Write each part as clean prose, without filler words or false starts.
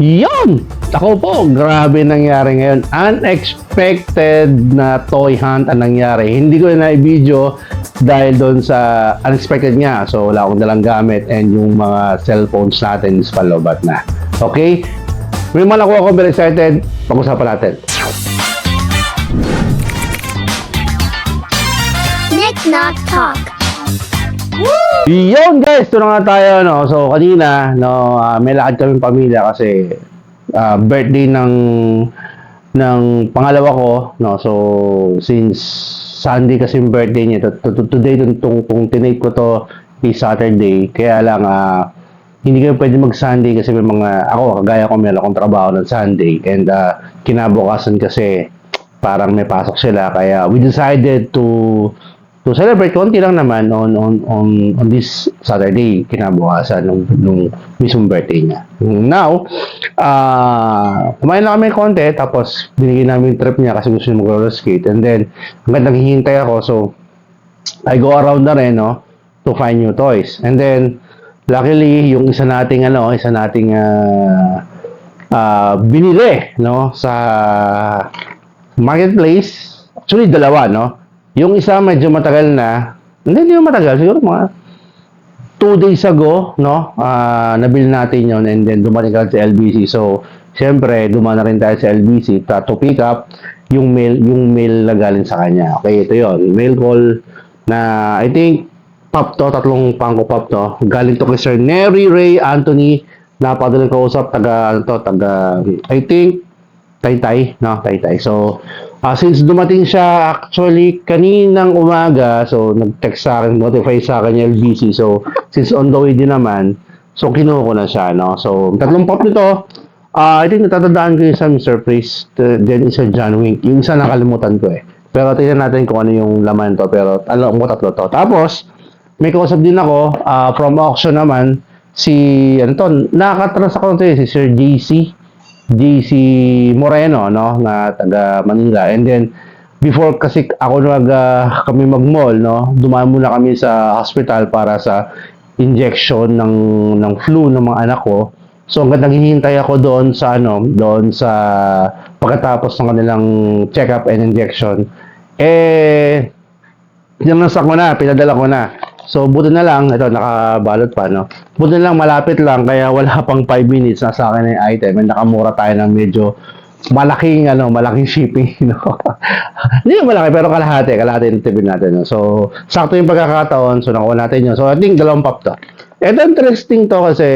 Yun! Ako po, grabe nangyari ngayon. Unexpected na toy hunt ang nangyari. Hindi ko na i-video dahil doon sa unexpected nga. So, wala akong dalang gamit and yung mga cellphones natin is palobat na. Okay? May man ako very excited. Pag-usapan natin. Nick Knock Talk. Yun guys, ito na nga tayo, no. So kanina, no, may lakad kaming pamilya kasi birthday ng pangalawa ko, no. So since Sunday kasi yung birthday niya, today tong tinape ko to is Saturday. Kaya lang hindi kami pwede mag-Sunday kasi may mga ako kagaya ko meron akong trabaho ng Sunday and kinabukasan kasi parang may pasok sila kaya we decided to celebrate konti lang naman on this Saturday kinabukasan nung mismong birthday niya. Now, kumain lang kami konti tapos binigyan namin trip niya kasi gusto niya mag-roller skate and then hanggang naghihintay ako so I go around na rin no to find new toys and then luckily yung isa nating binili no sa marketplace actually dalawa no. Yung isa medyo matagal na, hindi matagal, siguro mga 2 days ago, no? Nabili natin yon and then dumating ka sa LBC. So, siyempre, dumaan na rin tayo sa LBC to pick up yung mail na galing sa kanya. Okay, ito yon mail call na I think pop to, tatlong pangko pop to. Galing to kay Sir Nery Ray Anthony, napadaling kausap, I think, Taytay, no? Taytay. So, since dumating siya actually kaninang umaga, so nag-text sa akin, notify sa akin yung LBC. So, since on the way din naman, so kinuha ko na siya, no? So, tatlong pop nito, I think natatandaan ko yung isa Mr. Priest, then isa John Wink. Yung isa nakalimutan ko eh. Pero tingnan natin kung ano yung laman to. Pero alam mo tatlo to. Tapos, may kausap din ako, from auction naman, ano to, nakatras ako to si Sir JC Moreno, no, na taga Manila. And then, before kasi ako kami mag-mall, no, dumaan muna kami sa hospital para sa injection ng flu ng mga anak ko. So, hanggang naghihintay ako doon sa pagkatapos ng kanilang check-up and injection. Pinanasa ko na, pinadala ko na. So, buti na lang, ito, nakabalot pa, no? Buti na lang, malapit lang, kaya wala pang 5 minutes na sa akin yung item. And nakamura tayo ng medyo malaking shipping, no? Hindi yung malaki, pero kalahati yung tibin natin, no? So, sakto yung pagkakataon, so nakuha natin yun. So, I think 2 pop to. Ito, interesting to kasi,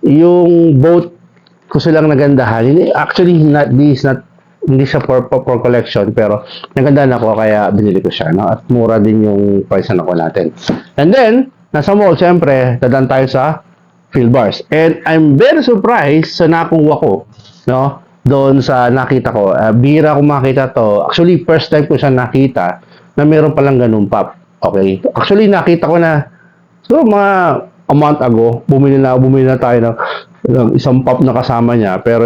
yung boat ko silang nagandahan. Actually, hindi siya for collection pero nagandaan ako kaya binili ko siya, no? At mura din yung price na nakuha natin. And then, nasa mall, syempre, dadaan tayo sa Philbars. And I'm very surprised sa nakuha ko, no? Doon sa nakita ko. Bihira ko makita to. Actually, first time ko siya nakita na meron palang ganun pop. Okay? Actually, nakita ko na so mga a month ago, bumili na tayo ng isang pop na kasama niya, pero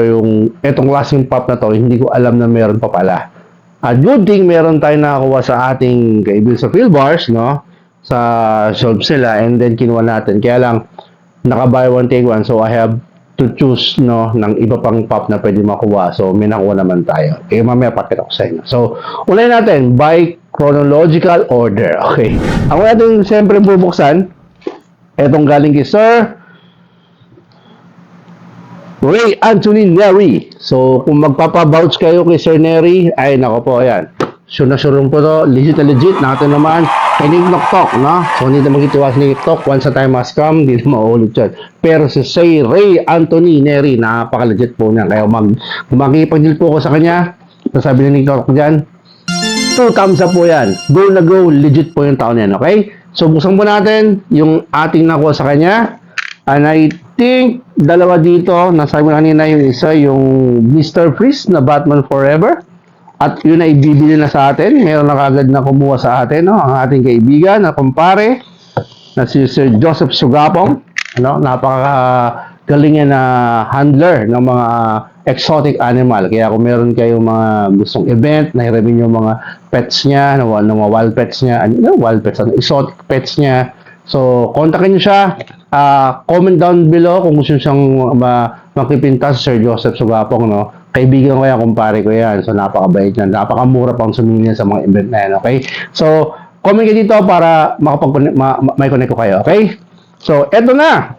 etong klaseng pop na to, hindi ko alam na meron pa pala. At good thing, meron tayo nakakuha sa ating kaibigan sa Philbars, no? Sa shelves sila, and then kinuha natin. Kaya lang, naka-buy one, take one, so I have to choose, no, ng iba pang pop na pwede makuha. So, may nakuha naman tayo. Okay, mamaya pakita ko sa inyo. So, unahin natin, by chronological order. Okay. Ako natin, siyempre, bubuksan. Etong galing kay Sir Ray Anthony Nery. So, kung magpapavouch kayo kay Sir Nery, ay nako po, ayan. Sure na sure po to. Legit na legit. Natin naman, kay Nick Knock Talk, no? So, hindi na magkitiwas Nick Talk. Once a time has come, hindi na mauulit yan. Pero si Sir Ray Anthony Nery, napaka-legit po niya. Kaya makikipag-deal po ko sa kanya. Sabi ni Nick Talk dyan, 2 thumbs up po yan. Go na go, legit po yung taon yan, okay? So, buksan po natin yung ating nakuha sa kanya. And I think, dalawa dito, nasabi mo kanina yung isa, yung Mr. Freeze na Batman Forever. At yun ay bibili na sa atin. Meron na kagad na kumuha sa atin, no? Ang ating kaibigan na kumpare, na si Sir Joseph Sugapong. Ano? Napakagaling yan na handler ng mga exotic animal. Kaya kung meron kayong mga gustong event, nahiramin yung mga pets niya, mga wild pets niya, exotic pets niya, So, kontakin nyo siya. Comment down below kung gusto nyo siyang makipinta sa Sir Joseph Sugapong, no? Kaibigan ko yan, kumpare ko yan. So, napakabait yan. Napakamura pang sumingin sa mga event na yan, okay? So, comment kayo dito para may connect ko kayo, okay? So, eto na.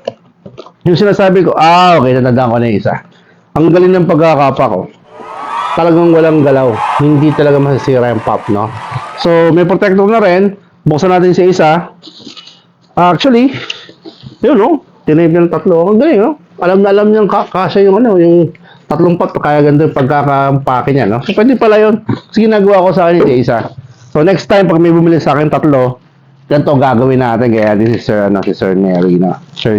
Yung sinasabi ko, okay, natandaan ko na yung isa. Ang galing ng pagkakapa ko. Talagang walang galaw. Hindi talaga masisira yung pop, no? So, may protector na rin. Buksan natin sa isa. Actually, yun, no? Tinape niya ng tatlo. Ang galing, no? Alam na alam niyang kasya yung, yung tatlong pot. Kaya ganda yung pagkakampake niya, no? So, pwede pala yun. Kasi ginagawa ko sa akin yung isa. So, next time, pag may bumili sa akin tatlo, ganito gagawin natin. Kaya, this is si Sir Neri, no? Sir.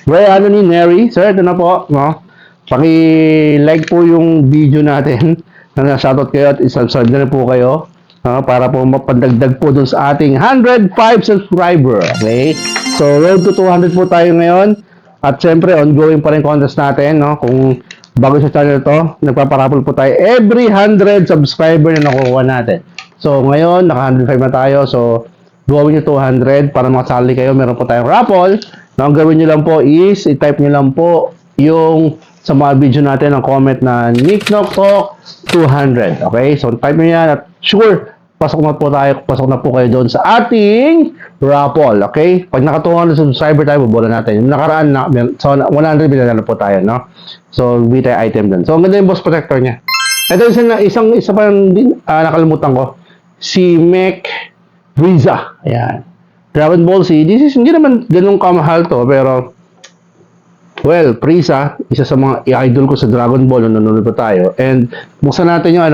Well, ni Neri? Sir, ito na po, no? Paki-like po yung video natin. Shoutout kayo at isubscribe na po kayo. Para po mapadagdag po dun sa ating 105 subscriber. Okay? So, road to 200 po tayo ngayon. At syempre, ongoing pa rin contest natin. No? Kung bago sa channel to, nagpaparapol po tayo every 100 subscriber na nakukuha natin. So, ngayon, naka 105 na tayo. So, gawin nyo 200 para makasali kayo. Meron po tayong raffle. Ang gawin nyo lang po is, i-type nyo lang po yung sa mga video natin ang comment na Nick Knock Talk 200. Okay? So, type nyo yan at sure, pasok na po kayo doon sa ating raffle. Okay? Pag naka 200 subscriber tayo, bubola natin. Yung nakaraan na, so 100 binala na po tayo, no? So, bita item doon. So, ang ganda yung boss protector niya. Ito isa pa nakalimutan ko. Si Mech Frieza. Ayan. Dragon Ball Z. This is, hindi naman ganun kamahal to, pero well, Frieza, isa sa mga i-idol ko sa Dragon Ball nung nanonood pa tayo. And buksan natin yung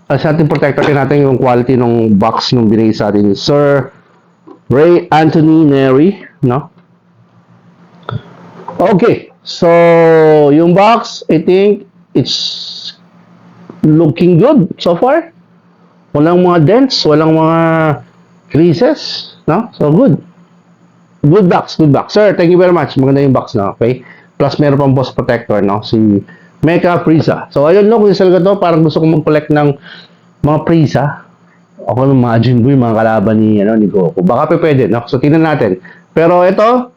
sa ating protector natin yung quality ng box nung binigay sa atin ni Sir Ray Anthony Neri, no? Okay. So, yung box, I think it's looking good so far. Walang mga dents, walang mga creases, no? So, good. Good box. Sir, thank you very much. Maganda yung box, no? Okay? Plus, meron pang boss protector, no? Si Mecha Frieza. So, ayun, no? Kung isalga to, parang gusto kong mag-collect ng mga Frieza. Ako ng mga Jinboy, mga kalaban ni Goku. Baka pwede, no? So, tingnan natin. Pero ito,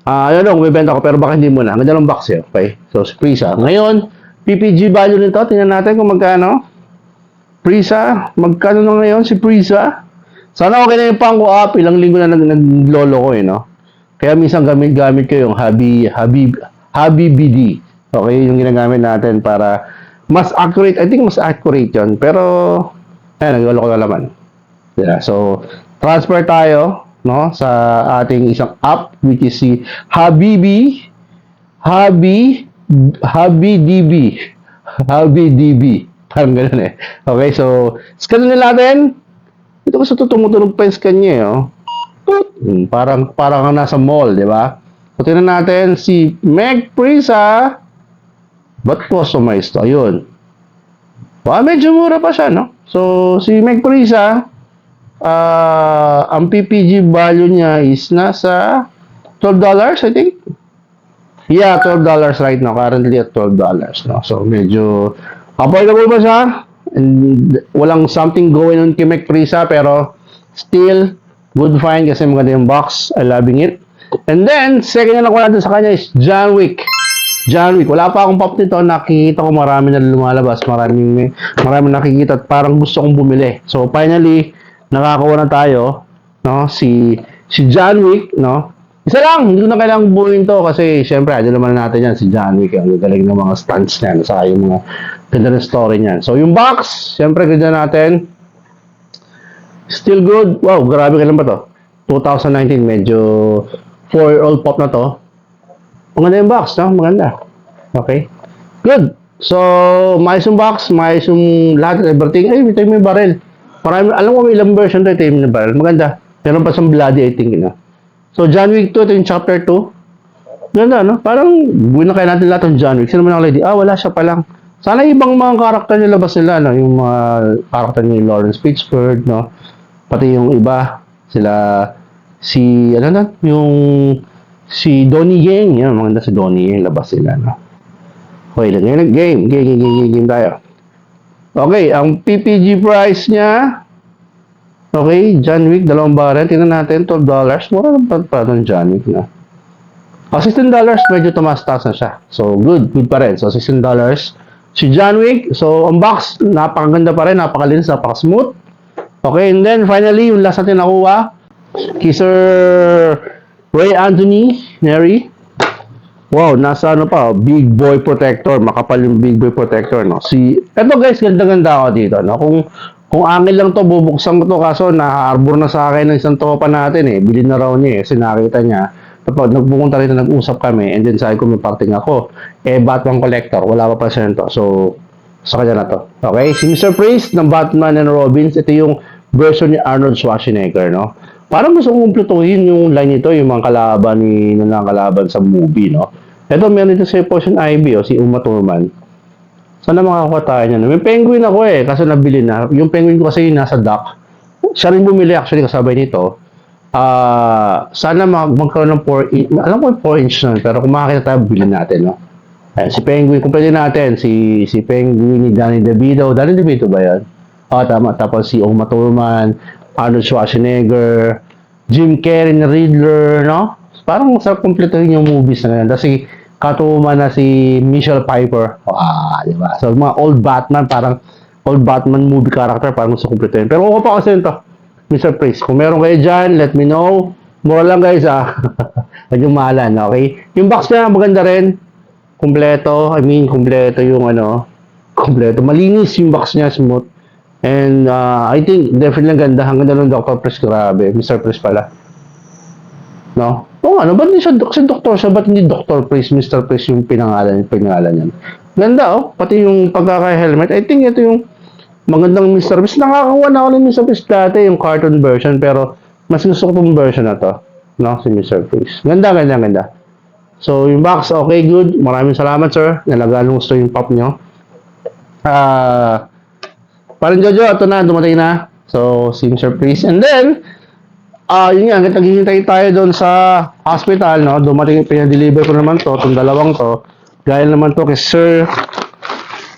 ayun, no? Bibenta ko, pero baka hindi muna. Ang ganda ng box, yun. Okay? So, si Frieza. Ngayon, PPG value nito. Tingnan natin kung magkano. Frieza. Magkano na ngayon si Frieza? Sana okay na yung pang-co-op. Ilang linggo na naglolo ko, no? Kaya minsan gamit ko yung Habi BD. Okay, yung ginagamit natin para mas accurate. I think mas accurate yun. Pero, naglolo ko na laman. Yeah, so, transfer tayo, no, sa ating isang app, which is si HabiDB. Parang ganun eh. Okay, so, scan na natin. Ito kasi tumutunog pa yung scan niya, oh. Parang nasa mall, di ba? So, tingnan natin si Meg Frieza. Ba't customized to? Ayun. Medyo mura pa siya, no? So, si Meg Frieza, ang PPG value niya is nasa $12, I think. Yeah, $12 right now. Currently at $12, no? So, medyo affordable ba siya? And walang something going on kay Meg Frieza, pero still, good find kasi maganda yung box. I'm loving it. And then, second na nakuha natin sa kanya is John Wick. Wala pa akong pop nito. Nakikita ko marami na lumalabas. Marami nakikita at parang gusto kong bumili. So, finally, nakakuha na tayo. No? Si John Wick, no? Isa lang, hindi ko na kailangang buuin to kasi syempre, ano naman natin yan, si John Wick. Ang galing ng mga stunts niyan. Saka yung mga ganda ng story niyan. So, yung box, syempre, ganda natin. Still good. Wow, grabe kailan ba to? 2019, medyo 4-year-old pop na to. Maganda yung box, no? Maganda. Okay. Good. So, maayos yung box, maayos yung lahat, everything. Ay, ito yung barrel. Marami, alam ko may ilang version to, ito yung barrel. Maganda. Meron pa siyang bloody, I think, no? So, John Wick 2, ito yung chapter 2. Ganda, no? Parang, buhay na kaya natin lahat ng John Wick. Sino man ang lady? Wala siya pa lang. Sana ibang mga karakter nilabas nila, no? Yung mga karakter ni Lawrence Fishburne, no? Pati yung iba, si Donnie Yen, yan, maganda si Donnie Yen, labas sila, no? Okay, game tayo. Okay, ang PPG price niya, Okay, John Wick, dalawang barrel. Tingnan natin, $12. Mura lang pa ng John Wick na. $16, medyo tumaas-taas na siya. So, good pa rin. So, $16. Si John Wick, so, ang box, napakaganda pa rin, napakalinis, napaka-smooth. Okay, and then, finally, yung last natin nakuha, kay Sir Ray Anthony Neri. Wow, nasa ano pa, big boy protector, makapal yung big boy protector, no? Eto guys, ganda-ganda ako dito, no? Kung angin lang to, bubuksan ko to, kaso naka-arbor na sa akin ng isang tropa natin, eh. Bilhin na raw niya, eh, kasi nakita niya. Tapos, nagpupunta rin na nag-usap kami, and then sabi ko, may parting ako. Batman collector, wala pa siya nito. So, sa kanya na to. Okay, si Mr. Priest ng Batman and Robins, ito yung version ni Arnold Schwarzenegger, no? Parang gusto kong kumpletuhin yung line nito, yung mga kalaban kalaban sa movie, no? Ito, meron dito si Poison Ivy, si Uma Thurman. Sana makakuha tayo niyan. May penguin ako kasi nabili na. Yung penguin ko kasi nasa dock. Siya rin bumili actually kasabay nito. Sana magkaroon ng 4 inch. Alam ko yung 4 inch na, pero kung makakita tayo, bilhin natin, no? Ayan, si Penguin, kumpleto natin. Si Penguin ni Danny DeVito. Danny DeVito ba yan? Tama. Tapos si Uma Thurman, Arnold Schwarzenegger, Jim Carrey na Riddler, no? Parang sarap kumpletuhin yung movies na ganyan. Tapos si Catwoman na si Michelle Pfeiffer. Di ba? So, mga old Batman movie character, parang gusto kumpletuhin. Pero ako pa kasi ito, Mr. Priest. Kung meron kayo dyan, let me know. Mura lang guys, Huwag yung mahalan, okay? Yung box na maganda rin. Kumpleto yung kumpleto. Malinis yung box niya, smooth. And I think definitely ang ganda. Ang ganda ng Dr. Priest, grabe. Mr. Priest pala. No? Ba't hindi siya, kasi doktor siya, ba't hindi Dr. Priest, Mr. Priest yung pinangalan niya? Ganda, pati yung pagkaka-helmet. I think ito yung magandang Mr. Priest. Nakakakuha na ako ng Mr. Priest dati, yung cartoon version, pero mas gusto ko tong version na to. No? Si Mr. Priest. Ganda. So, yung box, okay, good. Maraming salamat, sir. Nalagaan gusto yung pop nyo. Parang Jojo, ito na, dumating na. So, si Mr. Priest. And then, yun nga, naghihintay tayo doon sa hospital, no? Dumating, pinadeliver ko naman to, itong dalawang to. Gaya naman to kay Sir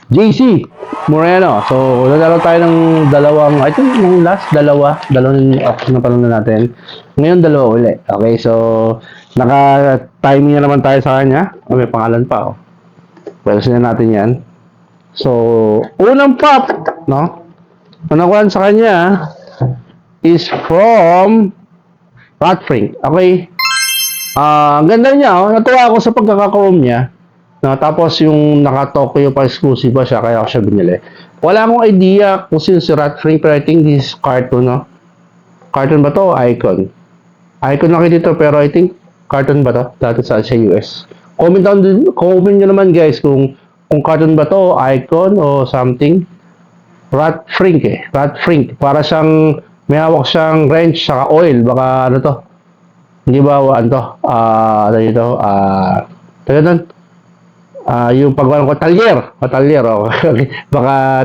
JC Moreno. So, nagdalaw tayo ng dalawang, I think, yung last, dalawang option na pala natin. Ngayon, dalawa uli. Okay, so, naka-timing na naman tayo sa kanya. May pangalan pa, Pwede na natin yan. So, unang pop, no? Unang sa kanya is from Ratfrink. Okay? Ang ganda niya, natuwa ako sa pagkaka-chrome niya. No, tapos yung naka-Tokyo pa exclusive ba siya, kaya ako siya binili. Wala akong idea kung sino si Ratfrink, pero I think this is cartoon, no? Cartoon ba to? Icon. Icon na dito, pero I think cartoon ba to? Dati sa US. Comment nyo naman guys kung cartoon ba to, Icon o something. Ratfrink. Ratfrink. Para siyang may hawak siyang wrench saka oil. Baka ano to? Hindi ba dito? Taga doon. Yung pagwalan ko, talyer. Baka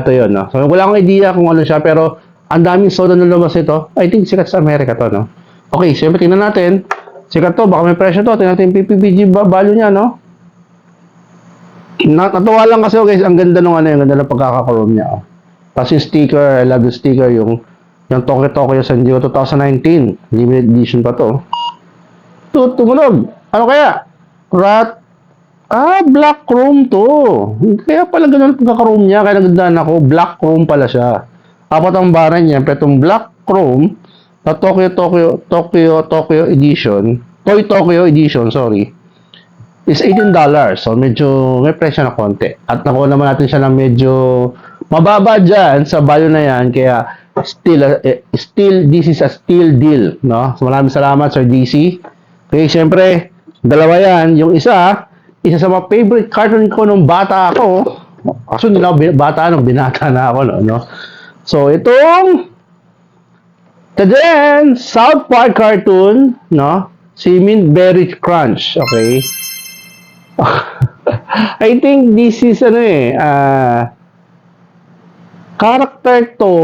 ito yun, no? So, wala akong idea kung ano siya, pero ang daming soda na lumabas ito. I think sikat sa Amerika to, no? Okay, siyempre, tingnan natin. Sikat to, baka may presyo to. Tingnan natin yung PPBG value niya, no? Natuwa lang kasi, guys, ang ganda ng ang ganda ng pagkakakulong niya, Tapos yung sticker, I love the sticker, yung Tokyo Sanjiro 2019. Limited edition pa to. Tumunog. Ano kaya? Black chrome to. Kaya pala ganun ang pagkaka-chrome niya. Kaya nagandaan ako. Black chrome pala siya. Apat ang baran niya. Pero itong black chrome na Tokyo edition, Toy Tokyo edition, sorry, is $18. So, medyo may presyo na konti. At nakuha naman natin siya ng medyo mababa dyan sa value na yan. Kaya, this is a still deal. No? So, maraming salamat, Sir DC. Okay, syempre, dalawa yan. Yung isa sa mga favorite cartoon ko nung bata ako. Actually, binata na ako, no? So, itong South Park cartoon, no? Si Mint Berry Crunch, okay? I think this is, character to,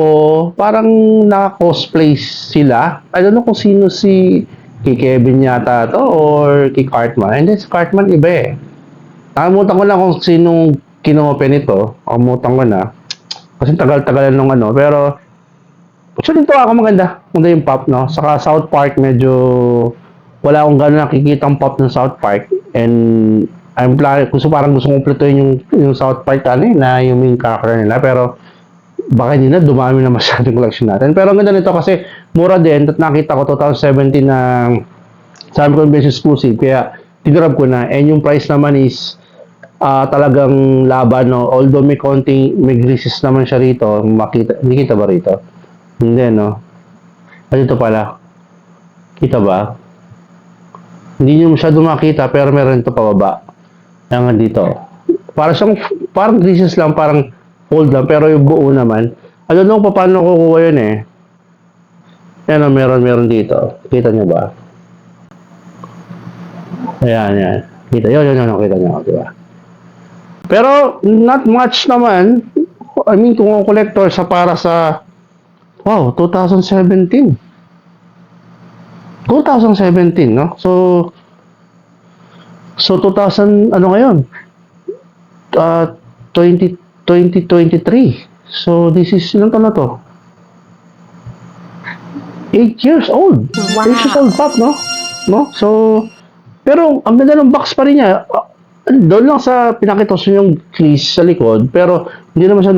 parang naka-cosplay sila. I don't know kung sino si kay Kevin yata to or kay Cartman. And then si Cartman iba Nakalimutan ko lang kung sinong kinopen ito. Nakalimutan ko na. Kasi tagal-tagal nung pero Actually, ito ako maganda. Maganda yung pop, no? Saka South Park, medyo wala akong gano'n nakikita ang pop ng South Park. And I'm planning, parang gusto kong platuin yung South Park, ano na yung main character nila. Pero baka hindi na, dumami na masyadong collection natin. Pero ang ganda nito kasi mura din. At nakita ko 2017 na sabi ko yung best exclusive. Kaya tinrab ko na. And yung price naman is talagang laban, no? Although may konting, may grises naman siya rito. Hindi kita ba rito? Hindi, no? Dito pala. Kita ba? Hindi nyo masyado makita, pero meron ito pababa. Yan dito. Parang grises lang, parang fold lang, pero yung buo naman. Alam nyo pa paano kukuha yun eh. Yan o, meron dito. Kita nyo ba? Ayan. Kita, yun, kita nyo, di ba? Pero, not much naman. I mean, kung ang collector sa para sa, wow, 2017. 2017, no? So 2000, ano ngayon? 2023. So, this is, ilang taon na to? 8 years old. Wow. 8 years old pop, no? So, pero ang ganda ng box pa rin niya. Doon lang sa pinakita ko yung crease sa likod, pero hindi naman siya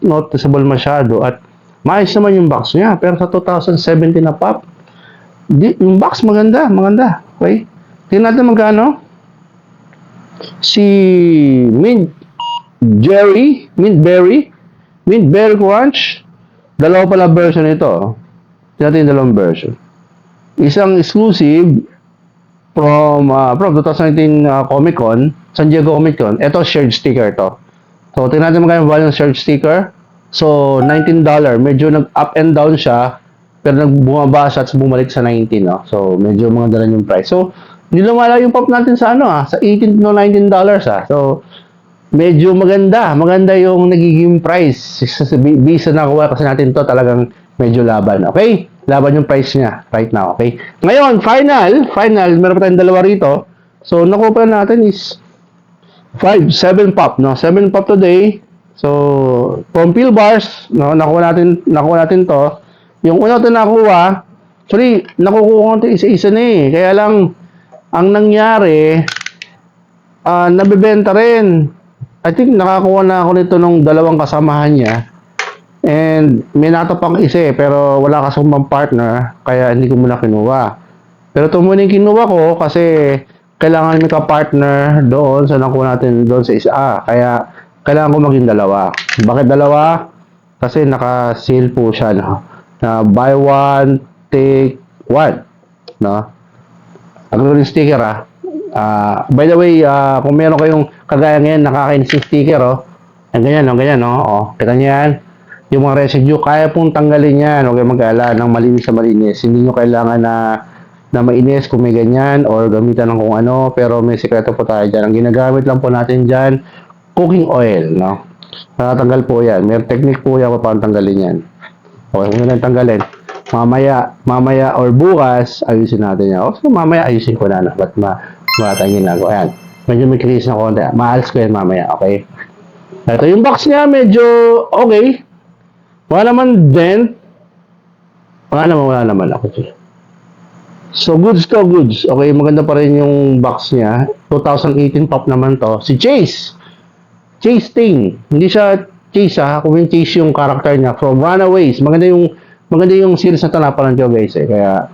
noticeable masyado at maayos naman yung box niya. Pero sa 2017 na pop, yung box maganda. Okay? Tingnan natin magkano. Si Mint Berry Crunch. Dalawa pala version ito. Tingnan natin yung dalawang version. Isang exclusive from 2019 Comic Con, San Diego Comic Con. Ito shared sticker to. So tingnan natin magkano yung value ng shared sticker. So $19. Medyo nag-up and down siya. Pero nagbumaba siya at bumalik sa 19, no? So, medyo mga dalan yung price. So, hindi lumala yung pop natin sa sa 18 to $19, So, medyo maganda. Maganda yung nagiging price. Bisa na nakuha kasi natin to talagang medyo laban. Okay? Laban yung price niya right now. Okay? Ngayon, final. Meron pa tayong dalawa rito. So, nakuha natin is 7 pop, no? 7 pop today. So, from Peel Bars, no? Nakuha natin to. Yung una ito nakuha, actually, nakukuha ko ito isa-isa na eh. Kaya lang, ang nangyari, nabibenta rin. I think nakakuha na ako nito nung dalawang kasamahan niya. And may natapang isa eh, pero wala kasumang partner, kaya hindi ko muna kinuha. Pero ito muna yung kinuha ko kasi kailangan may ka-partner doon sa nakuha natin doon sa isa. Kaya kailangan ko maging dalawa. Bakit dalawa? Kasi naka-sale po siya, no? Na buy one, take one, no? Ang sticker by the way, kung meron kayong kagaya ngayon nakakainis yung sticker, ganyan, no? Kita niyo yan? Yung mga residue, kaya pong tanggalin yan. Huwag kayong mag-alala ng malinis sa malinis. Hindi nyo kailangan na mainis kung may ganyan or gamitan ng kung ano, pero may sikreto po tayo dyan. Ang ginagamit lang po natin dyan, cooking oil, no? Natanggal po yan. May technique po yan kung paano tanggalin yan. Okay, kung ganun tanggalin. Mamaya or bukas, ayusin natin yan. So, mamaya ayusin ko na. Ba't matangin lang ko. Ayan. Medyo may crease na konti. Maalis ko yan mamaya. Okay? Ito yung box niya. Medyo okay. Wala naman dent. Wala naman ako. So, goods to goods. Okay, maganda pa rin yung box niya. 2018 pop naman to. Si Chase. Chase Ting. Hindi siya Chase kung yung Chase yung character niya from Runaways. Maganda yung series na tanapan ng guys eh. Kaya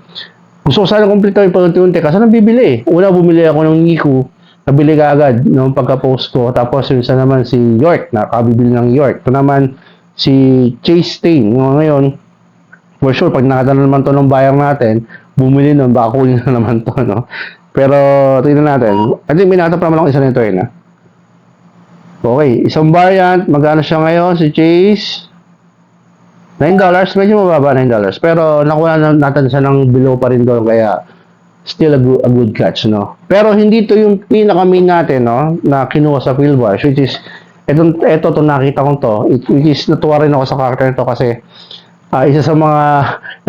gusto ko sana kumpleto yung pag-unti-unti kasi nabibili eh. Una bumili ako ng Niku, nabili ka agad nung pagka-post ko. Tapos yung isa naman si York, nakabibili ng York. Ito naman si Chase Ting. Ngayon, for sure, pag nakita na naman to ng bayang natin, bumili nun, baka kunin na naman to, no? Pero tingnan natin. I think may natap naman ako isa nito eh, na. Okay, isang variant, magkano siya ngayon si Chase? $9, medyo mababa $9. Pero nakuha natin siya ng below pa rin doon, kaya still a good catch, no? Pero hindi to yung pinaka-main natin, no? Na kinuha sa Peel Bars, which is, ito nakita ko to, which is natuwa rin ako sa character nito kasi isa sa mga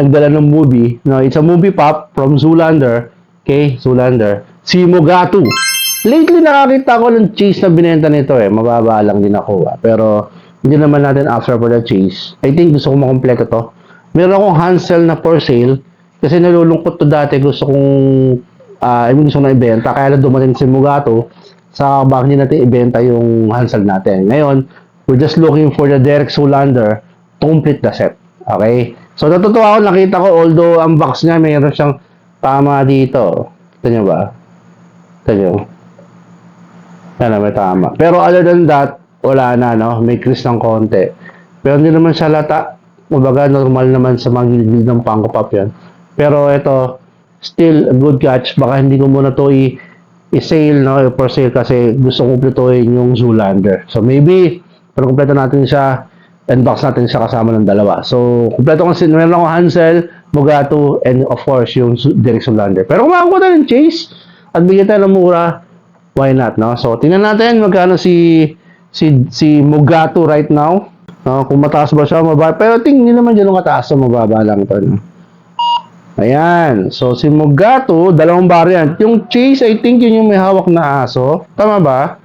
nagdala ng movie, no? It's a movie pop from Zoolander, okay? Zoolander, si Mogatu. Lately, nakakita ko ng cheese na binenta nito eh. Mababa lang din ako. Pero, hindi naman natin after for the cheese. I think gusto ko makompleto to. Meron akong Hansel na for sale kasi nalulungkot to dati. Gusto kong gusto na ibenta. Kaya lang dumating si Mugato sa bago hindi natin ibenta yung Hansel natin. Ngayon, we're just looking for the Derek Zoolander to complete the set. Okay? So, natutuwa ako, nakita ko, although ang box niya, mayroon siyang tama dito. Ito nyo ba? Ito nyo. Yan na, may tama. Pero other than that, wala na, no? May crease ng konti. Pero hindi naman siya lata. Kumbaga, normal naman sa mga gilid ng Funko Pop yan. Pero ito, still a good catch. Baka hindi ko muna to i-sale, no? For sale kasi gusto kong kumpletuhin yung Zoolander. So, maybe, pero kumpleto natin siya, unbox natin siya kasama ng dalawa. So, kumpleto kasi, meron akong Hansel, Mugato, and of course, yung Derek Zoolander. Pero kung makakuha tayo ng Chase, at bigyan tayo ng mura, why not, no? So, tingnan natin magkano si Mugato right now. No, kung mataas ba siya, mababa. Pero tingnan naman dyan yung kataas, so mababa lang ito. No? Ayan. So, si Mugato, dalawang variant. Yung Chase, I think yun yung may hawak na aso. Tama ba?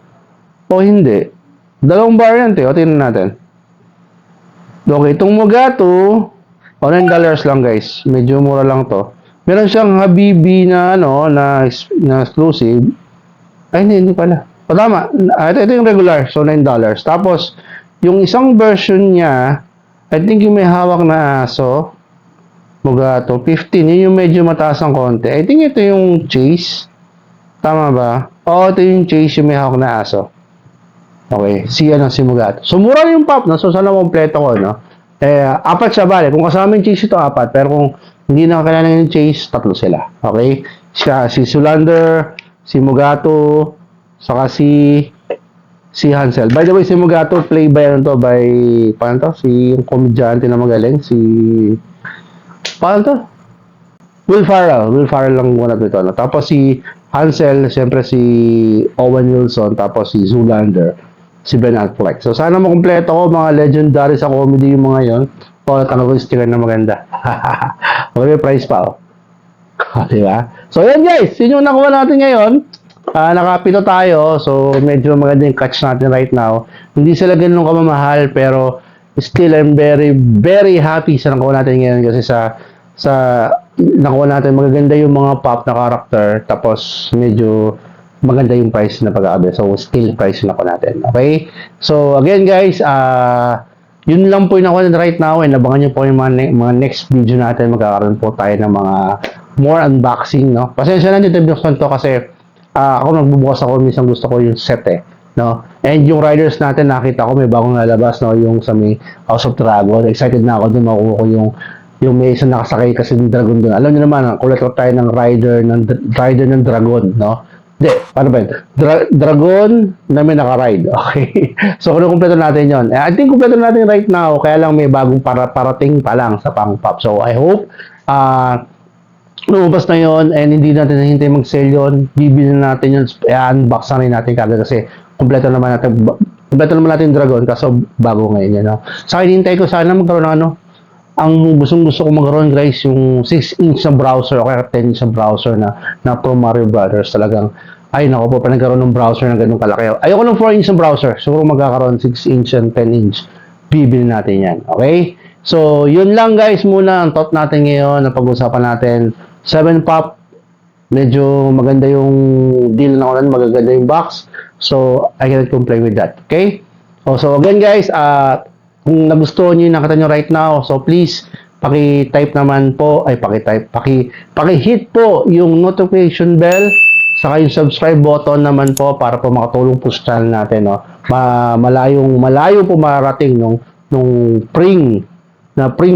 O hindi? Dalawang variant eh. O, tingnan natin. Okay, itong Mugato, $9 lang guys. Medyo mura lang to. Meron siyang Habibi na, na exclusive. Ay, hindi pala. O, tama. Ito yung regular. So, $9. Tapos, yung isang version niya, I think yung may hawak na aso, Mugato, 15. Yun yung medyo mataas ng konti. I think ito yung Chase. Tama ba? Oo, ito yung Chase yung may hawak na aso. Okay, si Mugato. So, mura yung pop, no? So, sana kompleto ko, no? Apat siya, bale. Kung kasama yung Chase ito, apat. Pero kung hindi na kailangan yung Chase, tatlo sila. Okay? Si Zoolander, si Mugato, saka si Hansel. By the way, si Mugato, play by paano to? Si yung komedyante na magaling, paano to? Will Ferrell lang muna dito. No? Tapos si Hansel, siyempre si Owen Wilson, tapos si Zoolander, si Ben Affleck. So, sana makumpleto ko, mga legendary sa comedy yung mga yon. O, tanong ko yung sticker na maganda. Okay, price pa, oh. Diba? So, yan guys, yun yung nakuha natin ngayon. Nakapito tayo, so medyo maganda yung catch natin right now. Hindi sila ganun kamamahal, pero still I'm very, very happy sa nakuha natin ngayon kasi sa nakuha natin magaganda yung mga pop na character, tapos medyo maganda yung price na pag-aabi. So, still price na nakuha natin. Okay? So, again guys, yun lang po yung nakuha natin right now, and abangan nyo po yung mga next video natin. Magkakaroon po tayo ng mga more unboxing, no? Pasensya na dito binuksan to kasi ako nagbubukas ako, minsan gusto ko yung set no? And yung riders natin, nakita ko may bagong lalabas, no? Yung sa may House of Dragon. Excited na ako doon, makuha ko yung may isang nakasakay kasi ng dragon doon. Alam niyo naman, kulat ko tayo ng rider ng dragon, no? Hindi, ano ba yun? Dragon na may nakaride. Okay? So, kung kumpleto natin yon, I think kumpleto natin right now, kaya lang may bagong parating pa lang sa Funko Pop. So, I hope, lumabas na yon and hindi natin nahintay mag-sale yun. Bibili na natin yun, unbox na rin natin kagad kasi kumpleto naman natin Dragon kaso bago ngayon yan. No? Sa akin, hintay ko sana magkaroon ng ang gusto ko magkaroon guys, yung 6-inch na browser o kaya 10-inch na browser na Pro Mario Brothers. Talagang, ay nako po, pa nagkaroon ng browser na ganun kalaki. Ayoko ng 4-inch na browser. Siguro magkakaroon 6-inch and 10-inch. Bibili natin yan. Okay? So, yun lang guys muna ang thought natin ngayon na pag-usapan natin. 7 Pop, medyo maganda yung deal na ulan, magaganda yung box. So, I cannot complain with that. Okay? So again guys, kung nagustuhan nyo yung nakita nyo right now, so please, paki-type naman po, paki-hit po yung notification bell, saka yung subscribe button naman po para po makatulong po sa channel natin. No? Malayo po marating nung pring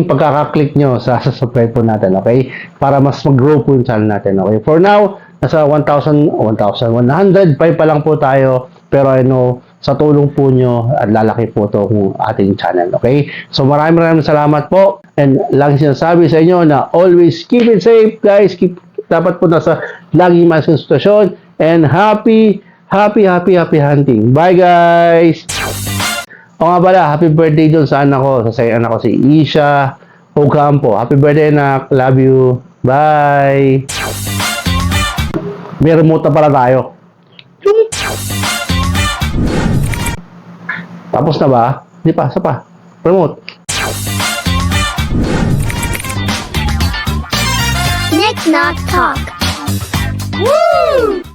pagkaka-click nyo sa subscribe po natin, okay? Para mas mag-grow po yung channel natin, okay? For now, nasa 1,105 pa lang po tayo, pero I know, sa tulong po nyo, at lalaki po itong ating channel, okay? So, maraming salamat po, and lagi sinasabi sa inyo na always keep it safe, guys. Dapat po nasa laging masang sitwasyon, and happy hunting. Bye, guys! O nga pala, happy birthday doon sa anak ko. Sa anak ko si Isha Ocampo. Happy birthday, anak. Love you. Bye. May remote na pala tayo. Tapos na ba? Hindi pa. Isa pa. Remote. Knock Knock Talk. Woo!